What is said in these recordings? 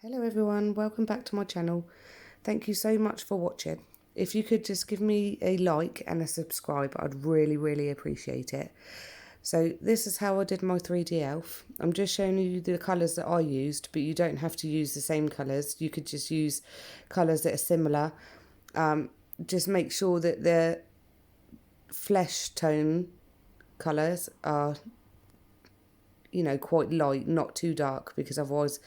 Hello everyone, welcome back to my channel. Thank you so much for watching. If you could just give me a like and a subscribe, I'd really appreciate it. So this is how I did my 3D elf. I'm just showing you the colours that I used, but you don't have to use the same colours. You could just use colours that are similar. Just make sure that the flesh tone colours are, quite light, not too dark, because otherwise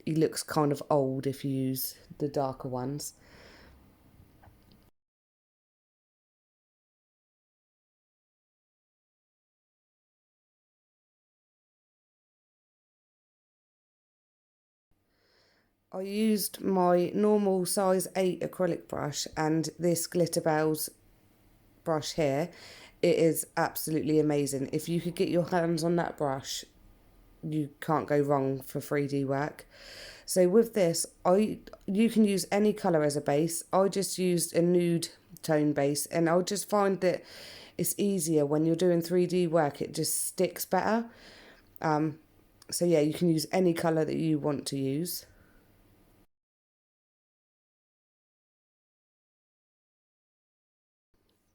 he looks kind of old if you use the darker ones. I used my normal size 8 acrylic brush and this Glitter Bells brush here. It is absolutely amazing. If you could get your hands on that brush, you can't go wrong for 3D work. So with this, you can use any colour as a base. I just used a nude tone base, and I just find that it's easier when you're doing 3D work. It just sticks better. So yeah, you can use any colour that you want to use.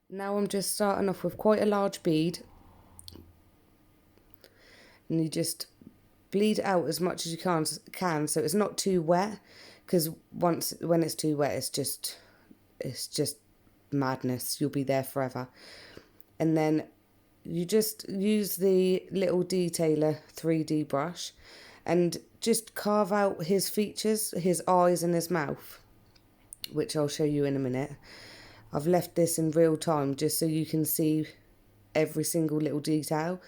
Now I'm just starting off with quite a large bead, and you just bleed out as much as you can so it's not too wet, because when it's too wet, it's just madness. You'll be there forever. And then you just use the little detailer 3D brush and just carve out his features, his eyes and his mouth, which I'll show you in a minute. I've left this in real time just so you can see every single little detail.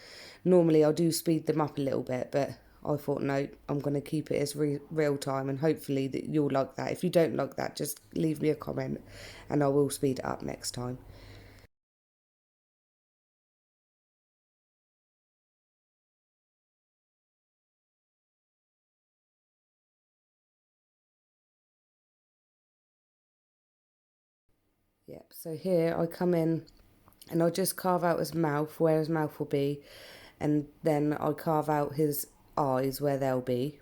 Normally I do speed them up a little bit, but I thought, no, I'm going to keep it as real time, and hopefully that you'll like that. If you don't like that, just leave me a comment and I will speed it up next time. Yep, so here I come in and I just carve out his mouth, where his mouth will be, and then I carve out his eyes where they'll be.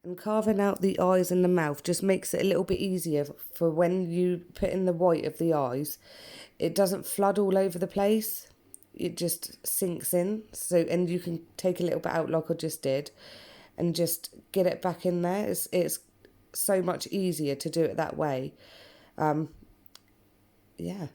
And carving out the eyes and the mouth just makes it a little bit easier for when you put in the white of the eyes. It doesn't flood all over the place. It just sinks in. So, and you can take a little bit out like I just did and just get it back in there. It's so much easier to do it that way. Yeah.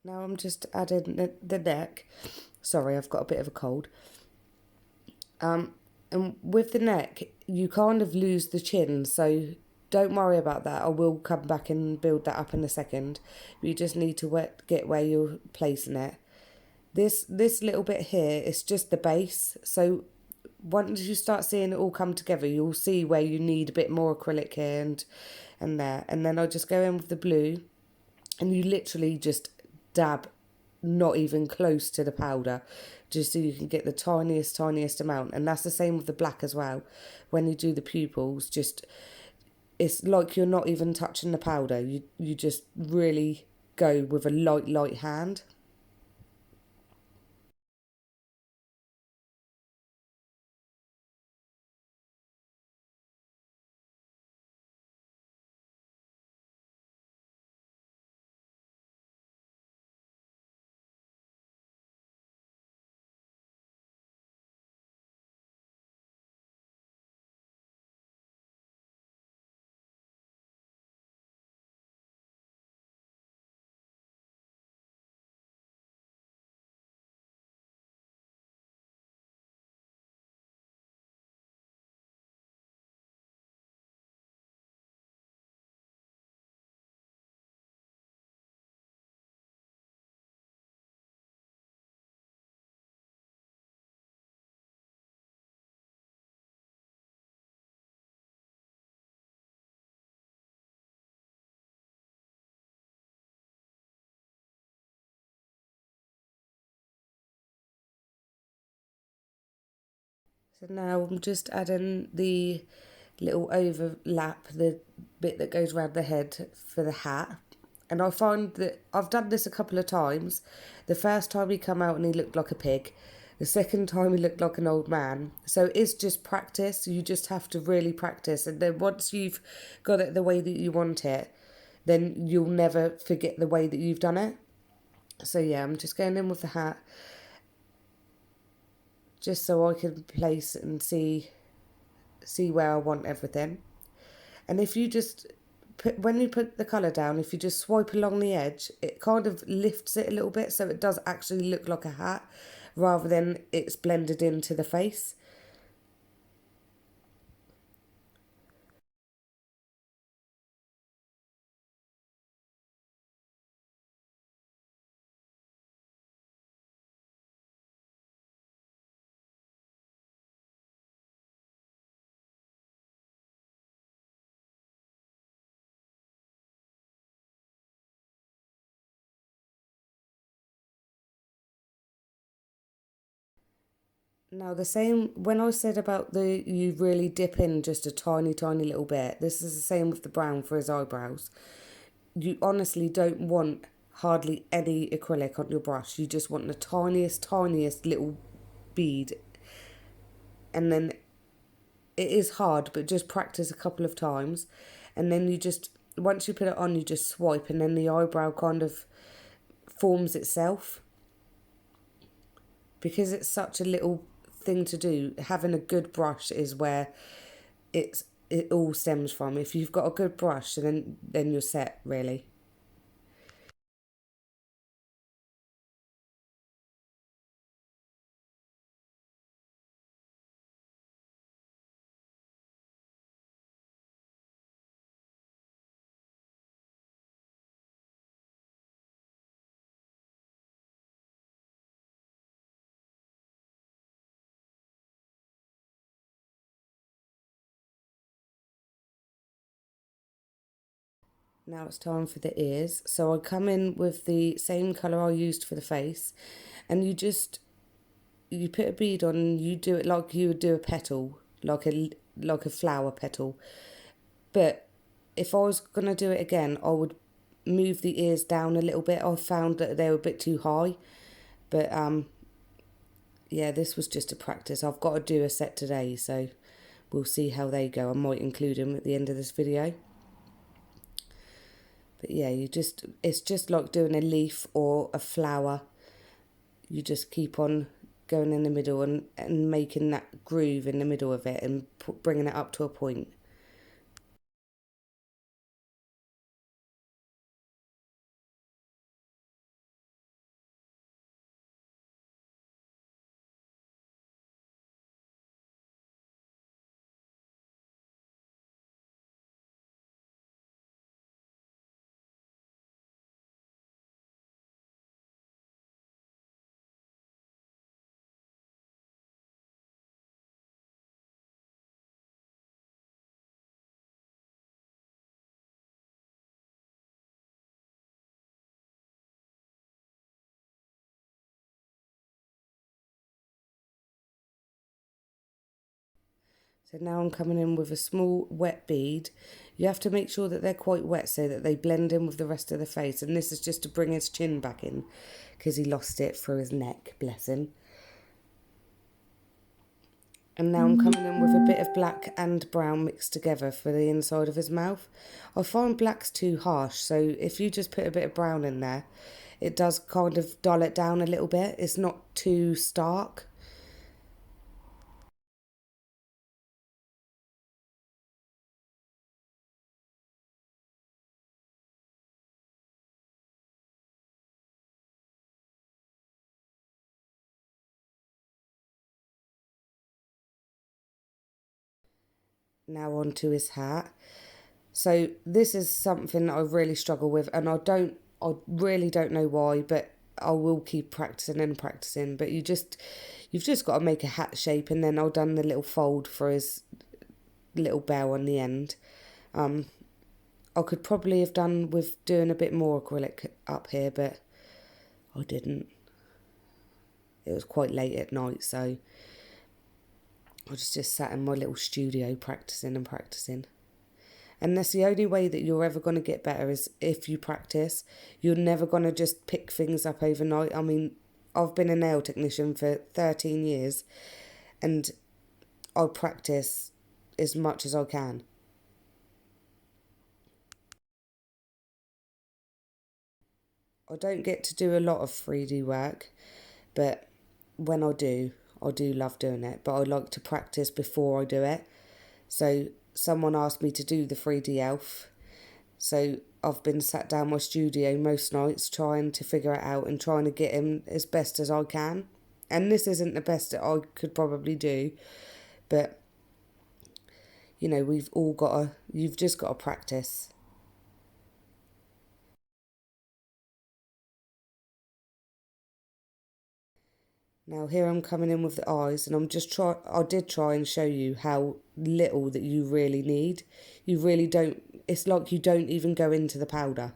Now I'm just adding the neck. Sorry, I've got a bit of a cold. And with the neck, you kind of lose the chin, so don't worry about that. I will come back and build that up in a second. You just need to get where you're placing it. This little bit here is just the base. So once you start seeing it all come together, you'll see where you need a bit more acrylic here and there. And then I'll just go in with the blue, and you literally just dab not even close to the powder, just so you can get the tiniest amount. And that's the same with the black as well. When you do the pupils, just it's like you're not even touching the powder. You just really go with a light hand. So now I'm just adding the little overlap, the bit that goes around the head for the hat. And I find that I've done this a couple of times. The first time he come out and he looked like a pig. The second time he looked like an old man. So it's just practice. You just have to really practice. And then once you've got it the way that you want it, then you'll never forget the way that you've done it. So yeah, I'm just going in with the hat just so I can place and see where I want everything. And if you just when you put the colour down, if you just swipe along the edge, it kind of lifts it a little bit so it does actually look like a hat rather than it's blended into the face. Now the same when I said about the you really dip in just a tiny little bit, this is the same with the brown for his eyebrows. You honestly don't want hardly any acrylic on your brush. You just want the tiniest little bead, and then it is hard, but just practice a couple of times, and then you just once you put it on, you just swipe, and then the eyebrow kind of forms itself. Because it's such a little thing to do, having a good brush is where it all stems from. If you've got a good brush, then you're set really. Now it's time for the ears. So I come in with the same colour I used for the face, and you put a bead on and you do it like you would do a petal, like a flower petal. But if I was gonna do it again, I would move the ears down a little bit. I found that they were a bit too high. But yeah, this was just a practice. I've got to do a set today, so we'll see how they go. I might include them at the end of this video. But yeah, it's just like doing a leaf or a flower. You just keep on going in the middle and making that groove in the middle of it and bringing it up to a point. So now I'm coming in with a small wet bead. You have to make sure that they're quite wet so that they blend in with the rest of the face. And this is just to bring his chin back in because he lost it through his neck, bless him. And now I'm coming in with a bit of black and brown mixed together for the inside of his mouth. I find black's too harsh, so if you just put a bit of brown in there, it does kind of dull it down a little bit. It's not too stark. Now onto his hat. So this is something that I really struggle with, and I really don't know why, but I will keep practicing and practicing. But you've just got to make a hat shape, and then I've done the little fold for his little bell on the end. I could probably have done with doing a bit more acrylic up here, but I didn't. It was quite late at night, so I just sat in my little studio practicing and practicing. And that's the only way that you're ever going to get better is if you practice. You're never going to just pick things up overnight. I mean, I've been a nail technician for 13 years and I practice as much as I can. I don't get to do a lot of 3D work, but when I do love doing it. But I like to practice before I do it. So someone asked me to do the 3D elf. So I've been sat down my studio most nights trying to figure it out and trying to get him as best as I can. And this isn't the best that I could probably do, but you know, you've just got to practice. Now here I'm coming in with the eyes, and I did try and show you how little that you really need. You really don't, it's like you don't even go into the powder.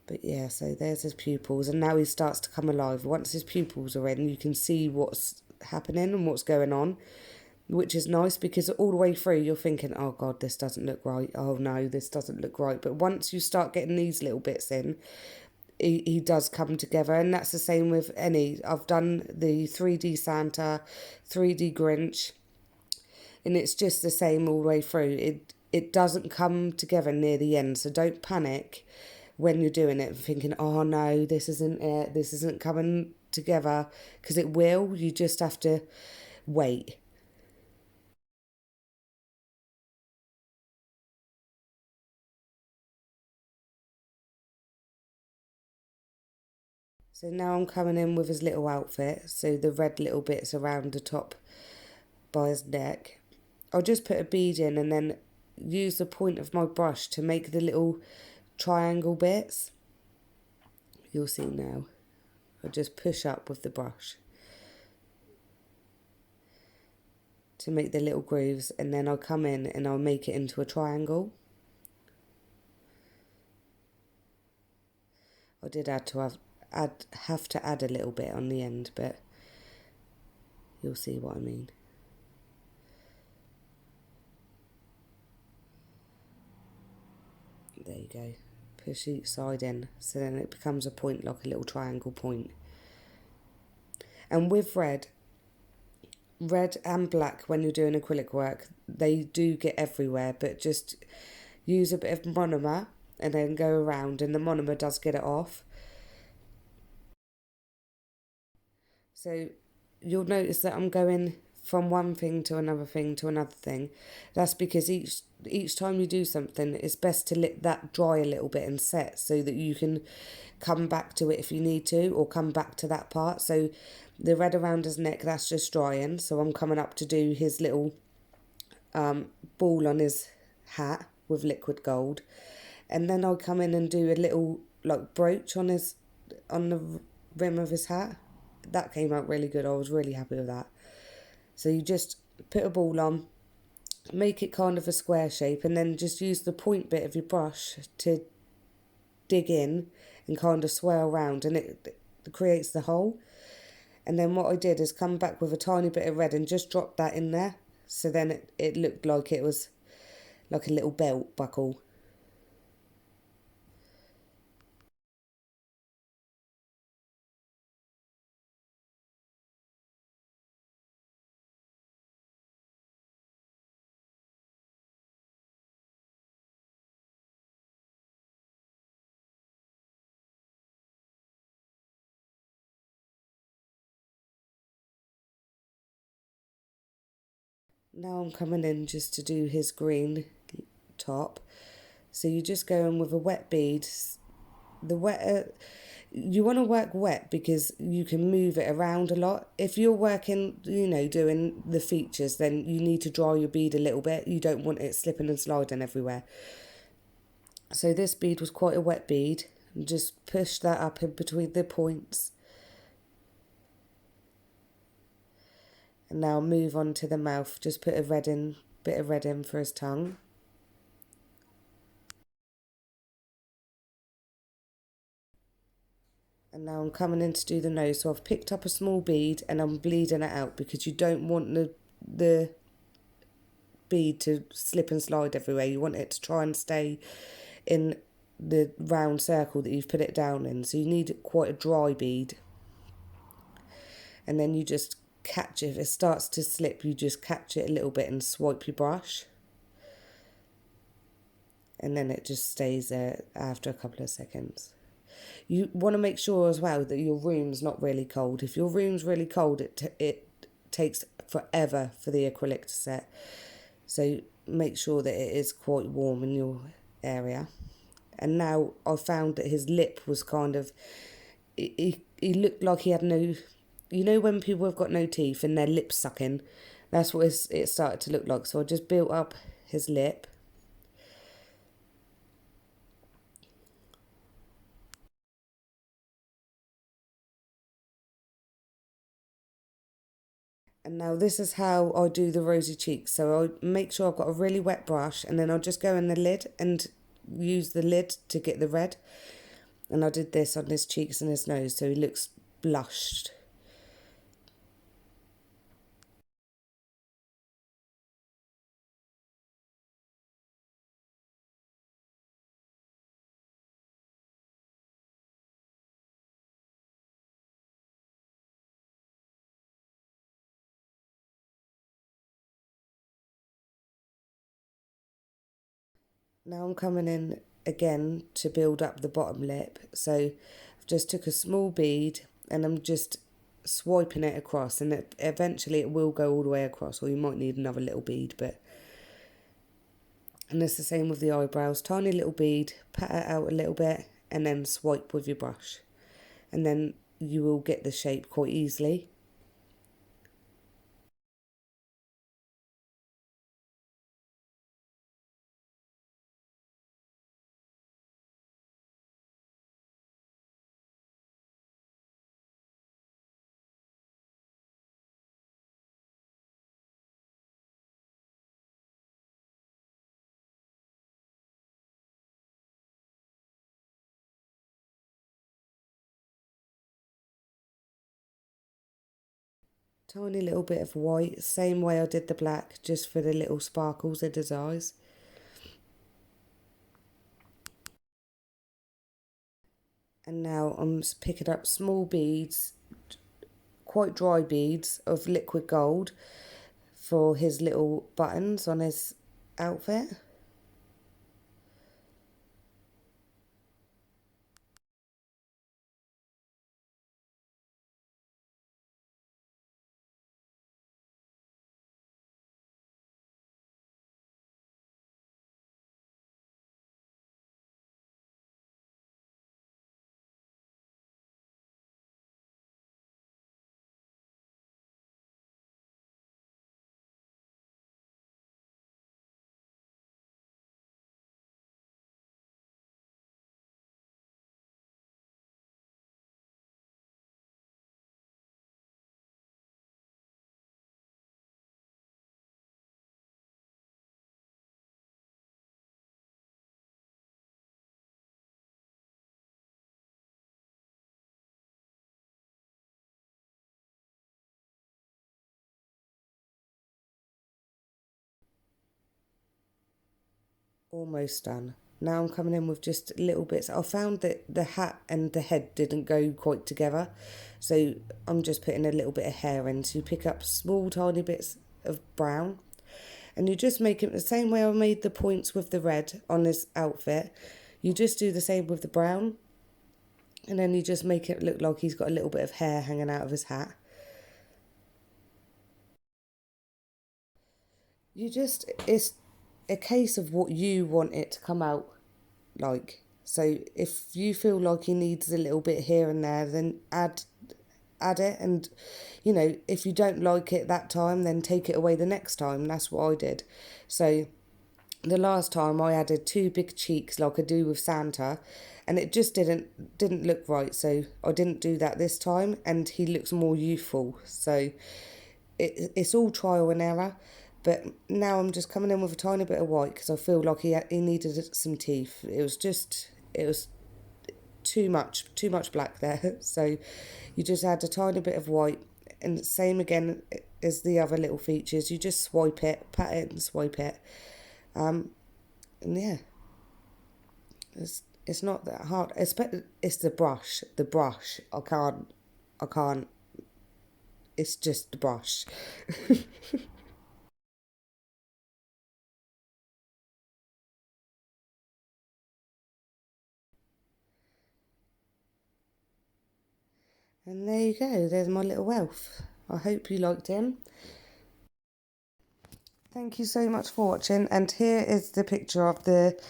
But yeah, so there's his pupils, and now he starts to come alive. Once his pupils are in, you can see what's happening and what's going on, which is nice because all the way through you're thinking, oh God, this doesn't look right. Oh no, this doesn't look right. But once you start getting these little bits in, he does come together. And that's the same with any. I've done the 3D Santa, 3D Grinch, and it's just the same all the way through. It doesn't come together near the end, so don't panic when you're doing it thinking, oh no, this isn't it, this isn't coming together, because it will. You just have to wait. So now I'm coming in with his little outfit, so the red little bits around the top by his neck. I'll just put a bead in and then use the point of my brush to make the little triangle bits. You'll see now. I'll just push up with the brush to make the little grooves, and then I'll come in and I'll make it into a triangle. I did have to add a little bit on the end, but you'll see what I mean. There you go. Push each side in, so then it becomes a point, like a little triangle point. And with red and black, when you're doing acrylic work, they do get everywhere, but just use a bit of monomer and then go around, and the monomer does get it off. So you'll notice that I'm going from one thing to another thing to another thing. That's because each time you do something, it's best to let that dry a little bit and set, so that you can come back to it if you need to, or come back to that part. So the red around his neck, that's just drying. So I'm coming up to do his little ball on his hat with liquid gold, and then I'll come in and do a little like brooch on the rim of his hat. That came out really good. I was really happy with that. So you just put a ball on, make it kind of a square shape, and then just use the point bit of your brush to dig in and kind of swirl around, and it creates the hole. And then what I did is come back with a tiny bit of red and just drop that in there, so then it looked like it was like a little belt buckle. Now I'm coming in just to do his green top. So you just go in with a wet bead. The wetter, you want to work wet because you can move it around a lot. If you're working, doing the features, then you need to dry your bead a little bit. You don't want it slipping and sliding everywhere. So this bead was quite a wet bead. Just push that up in between the points. And now move on to the mouth. Just put a bit of red in for his tongue. And now I'm coming in to do the nose. So I've picked up a small bead and I'm bleeding it out because you don't want the bead to slip and slide everywhere. You want it to try and stay in the round circle that you've put it down in. So you need quite a dry bead. And then you just catch it. If it starts to slip, you just catch it a little bit and swipe your brush. And then it just stays there after a couple of seconds. You want to make sure as well that your room's not really cold. If your room's really cold, it takes forever for the acrylic to set. So make sure that it is quite warm in your area. And now I found that his lip was kind of, he looked like he had no, when people have got no teeth and their lips sucking, that's what it started to look like. So I just built up his lip. And now this is how I do the rosy cheeks. So I make sure I've got a really wet brush and then I'll just go in the lid and use the lid to get the red. And I did this on his cheeks and his nose so he looks blushed. Now I'm coming in again to build up the bottom lip. So I've just took a small bead and I'm just swiping it across, and eventually it will go all the way across, or you might need another little bead. And it's the same with the eyebrows. Tiny little bead, pat it out a little bit and then swipe with your brush. And then you will get the shape quite easily. Tiny little bit of white, same way I did the black, just for the little sparkles in his eyes. And now I'm picking up small beads, quite dry beads of liquid gold for his little buttons on his outfit. Almost done. Now I'm coming in with just little bits. I found that the hat and the head didn't go quite together, so I'm just putting a little bit of hair in. So you pick up small tiny bits of brown, and you just make it the same way I made the points with the red on this outfit. You just do the same with the brown, and then you just make it look like he's got a little bit of hair hanging out of his hat. It's a case of what you want it to come out like. So if you feel like he needs a little bit here and there, then add it. And if you don't like it that time, then take it away the next time. That's what I did. So the last time I added two big cheeks like I do with Santa, and it just didn't look right. So I didn't do that this time, and he looks more youthful. So it's all trial and error. But now I'm just coming in with a tiny bit of white because I feel like he needed some teeth. It was too much black there. So you just add a tiny bit of white, and same again as the other little features. You just swipe it, pat it, and swipe it. And yeah, it's not that hard. It's the brush. The brush. I can't. It's just the brush. And there you go, there's my little elf. I hope you liked him. Thank you so much for watching, and here is the picture of the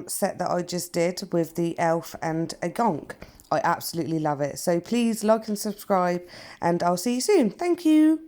set that I just did with the elf and a gonk. I absolutely love it. So please like and subscribe, and I'll see you soon. Thank you.